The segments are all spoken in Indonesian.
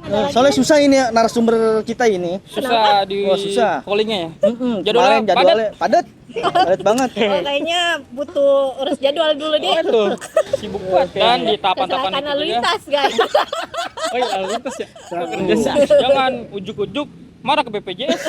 Soalnya susah ini ya, narasumber kita ini. Susah di susah. callingnya ya. Jadwalnya padat. Padat banget. Oh, kayaknya butuh urus jadwal dulu deh. Waduh, sibuk banget dan di tahapan-tahapan Kecelakaan itu lalu juga. lintas, guys. Oh iya, lalu lintas ya. Jangan ujuk-ujuk marah ke BPJS.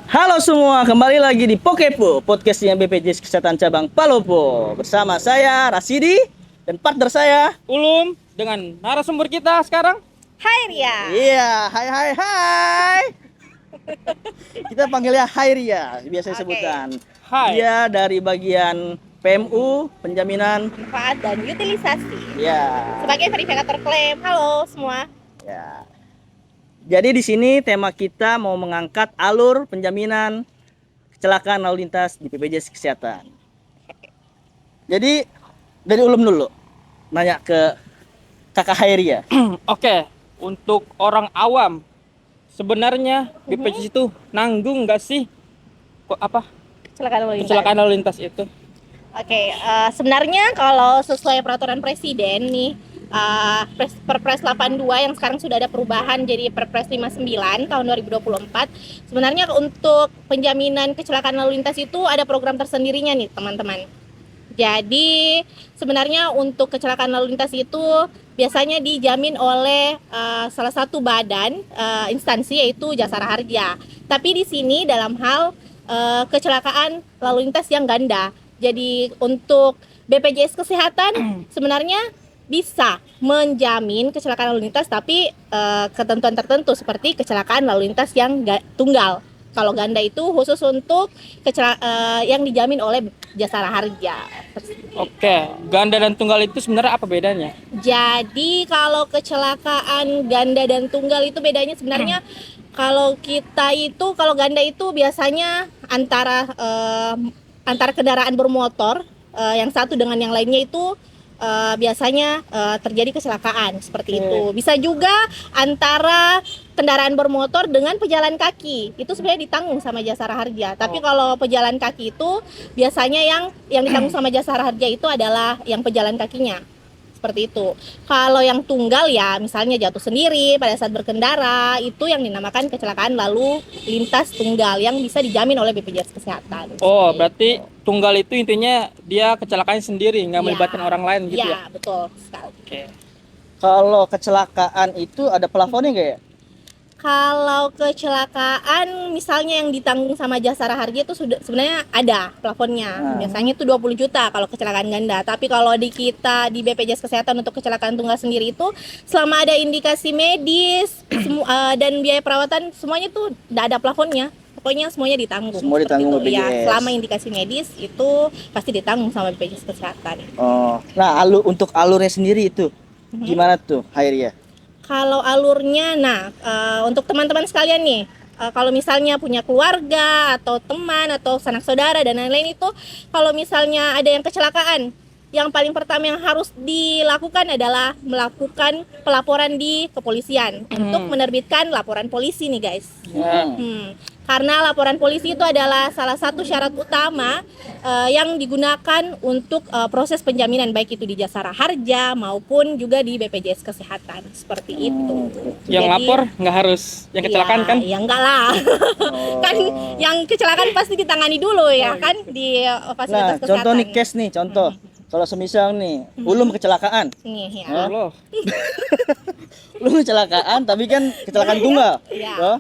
Halo semua, kembali lagi di Pokepo, podcastnya BPJS Kesehatan Cabang Palopo. Bersama saya Rasidi dan partner saya. Ulum dengan narasumber kita sekarang. Hai Ria. Iya, hai. Kita panggilnya Hai Ria, biasa disebutkan. Hai. Dia dari bagian PMU, penjaminan. Manfaat dan utilisasi. Ya. Sebagai verifikator klaim. Halo semua. Ya. Jadi di sini tema kita mau mengangkat alur penjaminan kecelakaan lalu lintas di BPJS Kesehatan. Jadi dari Ulum dulu, nanya ke Kakak Hairia. Oke, untuk orang awam sebenarnya BPJS itu nanggung nggak sih Kecelakaan lalu lintas. kecelakaan lalu lintas itu? Oke, sebenarnya kalau sesuai peraturan presiden nih, Perpres 82 yang sekarang sudah ada perubahan jadi Perpres 59 tahun 2024. Sebenarnya untuk penjaminan kecelakaan lalu lintas itu ada program tersendirinya nih, teman-teman. Jadi sebenarnya untuk kecelakaan lalu lintas itu biasanya dijamin oleh salah satu badan instansi yaitu Jasara Harja. Tapi di sini dalam hal kecelakaan lalu lintas yang ganda. Jadi untuk BPJS Kesehatan sebenarnya bisa menjamin kecelakaan lalu lintas, tapi ketentuan tertentu seperti kecelakaan lalu lintas yang tunggal. Kalau ganda itu khusus untuk yang dijamin oleh Jasara Harja. Oke, ganda dan tunggal itu sebenarnya apa bedanya? Jadi kalau kecelakaan ganda dan tunggal itu bedanya sebenarnya kalau ganda itu biasanya antara kendaraan bermotor yang satu dengan yang lainnya itu biasanya terjadi kecelakaan seperti itu. Bisa juga antara kendaraan bermotor dengan pejalan kaki. Itu sebenarnya ditanggung sama Jasara Harja. Tapi kalau pejalan kaki itu biasanya yang ditanggung sama Jasara Harja itu adalah yang pejalan kakinya. Seperti itu. Kalau yang tunggal ya misalnya jatuh sendiri pada saat berkendara, itu yang dinamakan kecelakaan lalu lintas tunggal yang bisa dijamin oleh BPJS Kesehatan. Oh, berarti tunggal itu intinya dia kecelakaan sendiri, nggak melibatkan orang lain gitu ya? Iya, betul sekali. Oke. Kalau kecelakaan itu ada plafonnya nggak ya? Kalau kecelakaan misalnya yang ditanggung sama Jasara Harja itu sudah sebenarnya ada plafonnya. Biasanya itu 20 juta kalau kecelakaan ganda. Tapi kalau di BPJS Kesehatan untuk kecelakaan tunggal sendiri itu selama ada indikasi medis dan biaya perawatan semuanya tuh tidak ada plafonnya. Pokoknya semuanya ditanggung. Semua ditanggung BPJS. Ya, BPJS. selama indikasi medis itu pasti ditanggung sama BPJS Kesehatan. Oh, nah untuk alurnya sendiri itu gimana tuh, Hairia? Kalau alurnya, untuk teman-teman sekalian nih, kalau misalnya punya keluarga atau teman atau sanak saudara dan lain-lain itu, kalau misalnya ada yang kecelakaan, yang paling pertama yang harus dilakukan adalah melakukan pelaporan di kepolisian untuk menerbitkan laporan polisi nih guys. Karena laporan polisi itu adalah salah satu syarat utama yang digunakan untuk proses penjaminan baik itu di Jasara Harja maupun juga di BPJS Kesehatan seperti itu. Yang Jadi, lapor nggak harus yang kecelakaan kan? Ya enggak lah. Kan yang kecelakaan pasti ditangani dulu ya kan di fasilitas kesehatan. Contoh nih case nih, contoh. Kalau semisal nih, Ulum kecelakaan. Nih ya. Allah. Ulum kecelakaan tapi kan kecelakaan tunggal. Ya. Toh?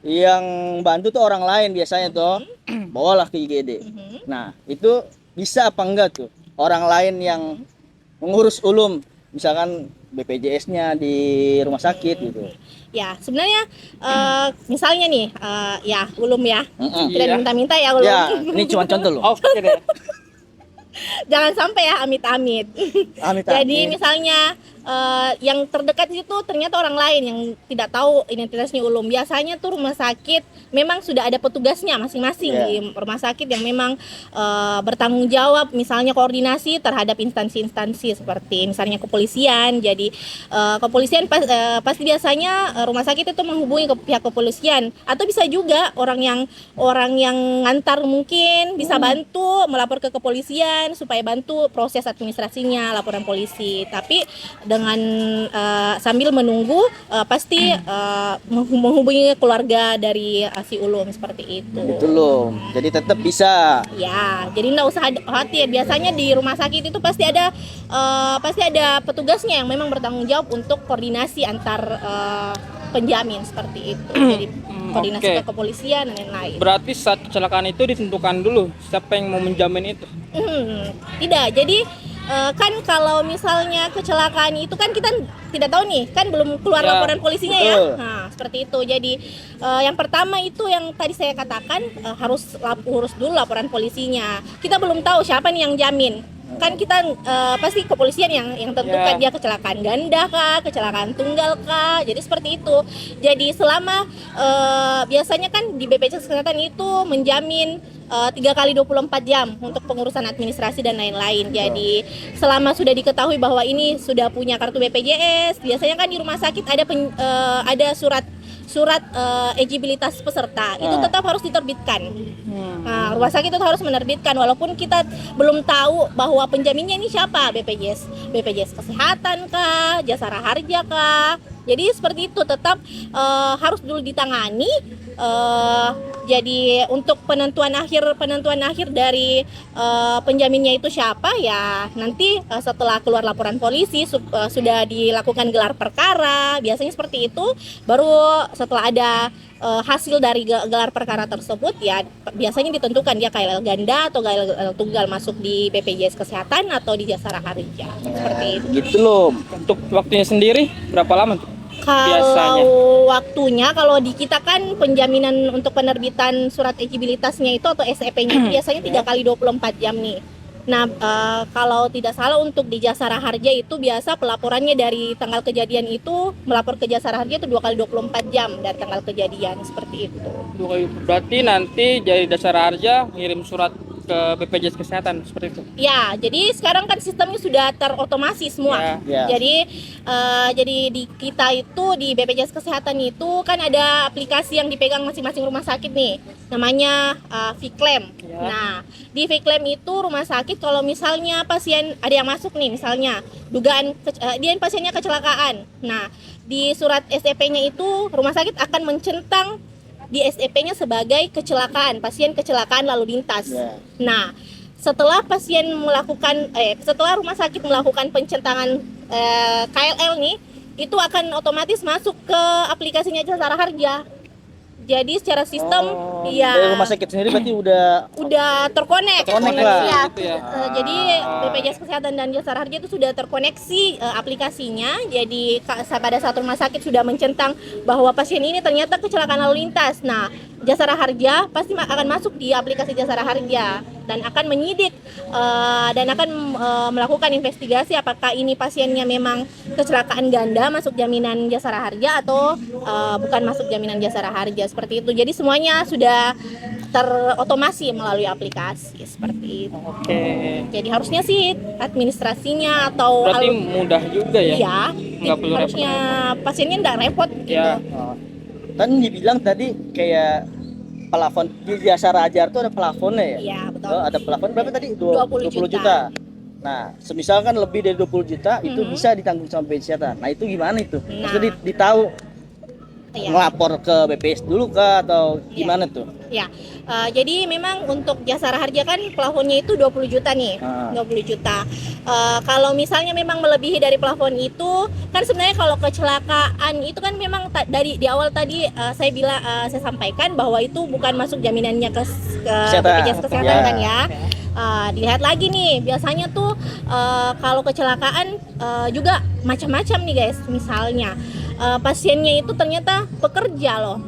Yang bantu tuh orang lain biasanya tuh. Bawalah ke IGD. Nah, itu bisa apa enggak tuh? Orang lain yang mengurus Ulum, misalkan BPJS-nya di rumah sakit gitu. Ya, sebenarnya misalnya nih ya Ulum ya. Tidak Iya. minta-minta ya Ulum. Ya, ini cuma contoh loh. Oke deh. Jangan sampai ya amit-amit. Amit-amit. Jadi misalnya yang terdekat itu ternyata orang lain yang tidak tahu identitasnya ulum. Biasanya tuh rumah sakit memang sudah ada petugasnya masing-masing di rumah sakit yang memang bertanggung jawab, misalnya koordinasi terhadap instansi-instansi seperti misalnya kepolisian. Jadi kepolisian pasti biasanya rumah sakit itu menghubungi ke pihak kepolisian, atau bisa juga orang yang ngantar mungkin bisa bantu melapor ke kepolisian supaya bantu proses administrasinya, laporan polisi. Tapi dengan sambil menunggu pasti menghubungi keluarga dari si ulum seperti itu. Gitu loh. Jadi tetap bisa. Ya, jadi nggak usah khawatir. Biasanya di rumah sakit itu pasti ada petugasnya yang memang bertanggung jawab untuk koordinasi antar penjamin seperti itu. Jadi koordinasi ke kepolisian dan lain-lain. Berarti saat kecelakaan itu ditentukan dulu siapa yang mau menjamin itu? Tidak. Jadi kan kalau misalnya kecelakaan itu kan kita tidak tahu nih, kan belum keluar laporan polisinya ya. Nah, seperti itu. Jadi yang pertama itu yang tadi saya katakan harus urus dulu laporan polisinya. Kita belum tahu siapa nih yang jamin. Kan kita pasti kepolisian yang tentukan dia kecelakaan ganda kah, kecelakaan tunggal kah. Jadi seperti itu. Jadi selama biasanya kan di BPJS Kesehatan itu menjamin 3 kali 24 jam untuk pengurusan administrasi dan lain-lain. Jadi selama sudah diketahui bahwa ini sudah punya kartu BPJS, biasanya kan di rumah sakit ada surat eligibilitas peserta, itu tetap harus diterbitkan. Nah, rumah sakit itu harus menerbitkan walaupun kita belum tahu bahwa penjaminnya ini siapa, BPJS Kesehatan kah, Jasara Harja kah. Jadi seperti itu tetap harus dulu ditangani. Jadi untuk penentuan akhir dari penjaminnya itu siapa ya nanti setelah keluar laporan polisi sudah dilakukan gelar perkara, biasanya seperti itu. Baru setelah ada hasil dari gelar perkara tersebut ya biasanya ditentukan dia KLL ganda atau KLL tunggal masuk di BPJS Kesehatan atau di Jasara Harja. Seperti itu. Gitu loh. Untuk waktunya sendiri berapa lama tuh? Kalau waktunya, kalau di kita kan penjaminan untuk penerbitan surat eligibilitasnya itu atau SEP-nya itu biasanya 3 kali 24 jam nih. Nah, kalau tidak salah untuk di Jasara Harja itu biasa pelaporannya dari tanggal kejadian itu melapor ke Jasara Harja itu 2 kali 24 jam dari tanggal kejadian, seperti itu. Berarti nanti dari Jasara Harja ngirim surat ke BPJS Kesehatan seperti itu. Ya, jadi sekarang kan sistemnya sudah terotomasi semua. Jadi di kita itu di BPJS Kesehatan itu kan ada aplikasi yang dipegang masing-masing rumah sakit nih, namanya Vclaim. Nah, di Vclaim itu rumah sakit kalau misalnya pasien ada yang masuk nih, misalnya dugaan dia pasiennya kecelakaan. Nah, di surat SEP-nya itu rumah sakit akan mencentang di SEP-nya sebagai pasien kecelakaan lalu lintas. Nah, setelah setelah rumah sakit melakukan pencentangan KLL nih, itu akan otomatis masuk ke aplikasinya Jasara Harja. Jadi secara sistem dari rumah sakit sendiri berarti udah terkonek lah. Jadi BPJS Kesehatan dan Jasara Harja itu sudah terkoneksi aplikasinya. Jadi pada saat rumah sakit sudah mencentang bahwa pasien ini ternyata kecelakaan lalu lintas, nah Jasara Harja pasti akan masuk di aplikasi Jasara Harja dan akan menyidik dan akan melakukan investigasi apakah ini pasiennya memang kecelakaan ganda masuk jaminan Jasara Harja atau bukan masuk jaminan Jasara Harja, seperti itu. Jadi semuanya sudah terotomasi melalui aplikasi seperti itu. Jadi harusnya sih administrasinya atau berarti mudah juga ya? Iya, nggak perlu harusnya pasiennya nggak repot gitu. Kan dibilang tadi kayak plafon di Jasara Harja itu ada plafonnya ya? Iya, betul. Ada plafon berapa tadi? 20 juta. Nah, semisal kan lebih dari 20 juta itu bisa ditanggung sama BPJS Kesehatan. Nah, itu gimana itu? Maksudnya ditahu ngelapor ke BPS dulu kah atau gimana tuh? Ya, jadi memang untuk Jasara Harja kan plafonnya itu 20 juta nih, 20 juta. Kalau misalnya memang melebihi dari plafon itu, kan sebenarnya kalau kecelakaan itu kan memang di awal tadi saya sampaikan bahwa itu bukan masuk jaminannya ke BPJS Kesehatan kan ya. Dilihat lagi nih, biasanya tuh kalau kecelakaan juga macam-macam nih guys. Misalnya pasiennya itu ternyata pekerja loh.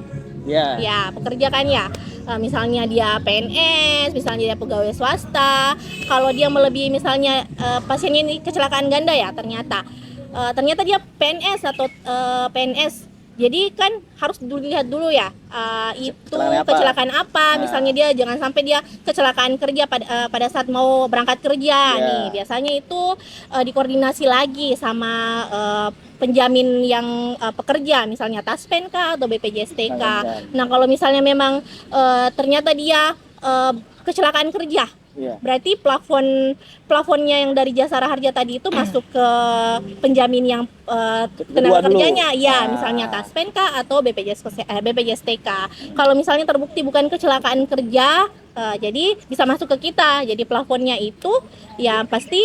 Ya, pekerja kan ya. Misalnya dia PNS, misalnya dia pegawai swasta. Kalau dia melebihi misalnya pasiennya ini kecelakaan ganda ya ternyata. ternyata dia PNS atau PNS. Jadi kan harus dilihat dulu ya, itu kecelakaan apa. Misalnya dia jangan sampai dia kecelakaan kerja pada saat mau berangkat kerja nih. Biasanya itu dikoordinasi lagi sama penjamin yang pekerja, misalnya Taspen kah atau BPJS TK. Nah, kalau misalnya memang ternyata dia kecelakaan kerja, berarti plafonnya yang dari Jasara Harja tadi itu masuk ke penjamin yang tenaga kerjanya, ya misalnya Taspen kah atau BPJS TK. Kalau misalnya terbukti bukan kecelakaan kerja, jadi bisa masuk ke kita. Jadi plafonnya itu ya pasti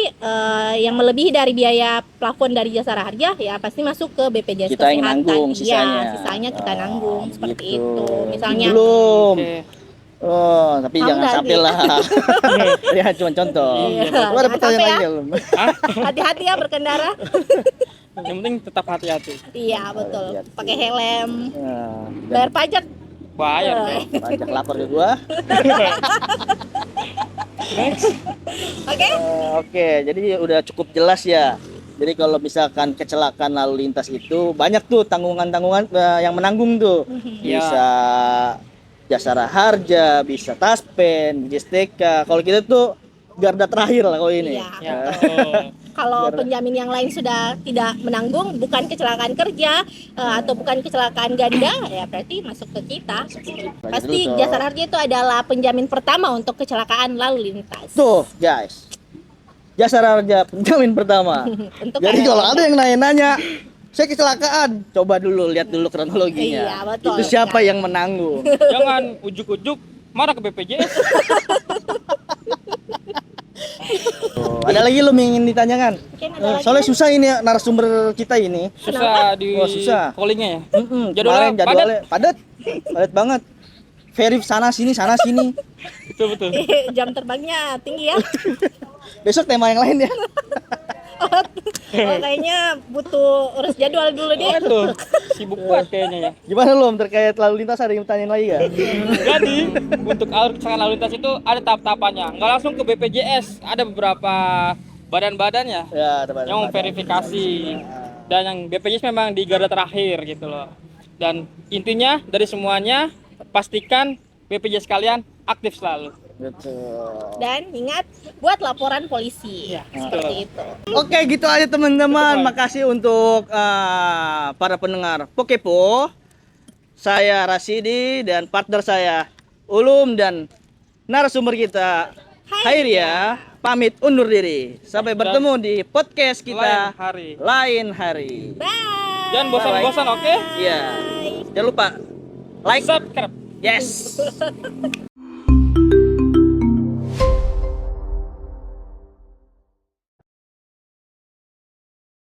yang melebihi dari biaya plafon dari Jasara Harja ya pasti masuk ke BPJS kita Kesehatan. yang nanggung sisanya. Ya, sisanya kita nanggung seperti gitu. itu. Misalnya belum. Oke. Oh, tapi jangan sampai lah. Ya, cuma contoh. Lu ada pertanyaan lagi belum? hati-hati ya berkendara. Yang penting tetap hati-hati. Iya betul, Hati-hati. pakai helm, Nah, bayar pajak. Bayar. pajak lapor ke gua. Oke. Oke, jadi udah cukup jelas ya. Jadi kalau misalkan kecelakaan lalu lintas itu banyak tuh tanggungan-tanggungan yang menanggung tuh. Bisa Jasara Harja, bisa Taspen, JSTK. Kalau kita tuh garda terakhir lah kalau ini. Iya, Ya. Kalau penjamin yang lain sudah tidak menanggung, bukan kecelakaan kerja atau bukan kecelakaan ganda, ya berarti masuk ke kita. Pasti dulu, Sob. Jasara Harja itu adalah penjamin pertama untuk kecelakaan lalu lintas. Tuh, guys. Jasara Harja penjamin pertama. Untuk Jadi kalau ada yang nanya-nanya, saya kecelakaan, coba dulu lihat dulu kronologinya. Iya, betul. Itu siapa yang menanggung? Jangan ujuk-ujuk marah ke BPJS. Oh, ada lagi lo yang ingin ditanyakan? Mungkin ada lagi. Soalnya susah ini ya, narasumber kita ini. Susah di susah. callingnya ya. Kemarin jadwalnya padat banget. Verif sana sini. Betul. Jam terbangnya tinggi ya. Besok tema yang lain ya. Oh, kayaknya butuh urus jadwal dulu deh. Waduh, sibuk banget kayaknya ya. Gimana lo terkait lalu lintas, ada yang tanyain lagi gak? Jadi untuk alur kecelakaan lalu lintas itu ada tahap-tahapannya. Nggak langsung ke BPJS, ada beberapa badan-badannya Ya, yang memverifikasi. Dan yang BPJS memang di garda terakhir gitu loh. Dan intinya dari semuanya pastikan BPJS kalian aktif selalu. Betul. Dan ingat buat laporan polisi. Seperti itu. Oke, gitu aja teman-teman. Makasih untuk para pendengar Pokepo. Saya Rasidi dan partner saya Ulum dan narasumber kita Hairia pamit undur diri. Sampai bertemu di podcast kita lain hari. Bye. Jangan bosan-bosan, oke? Iya. Jangan lupa like, Subscribe. yes.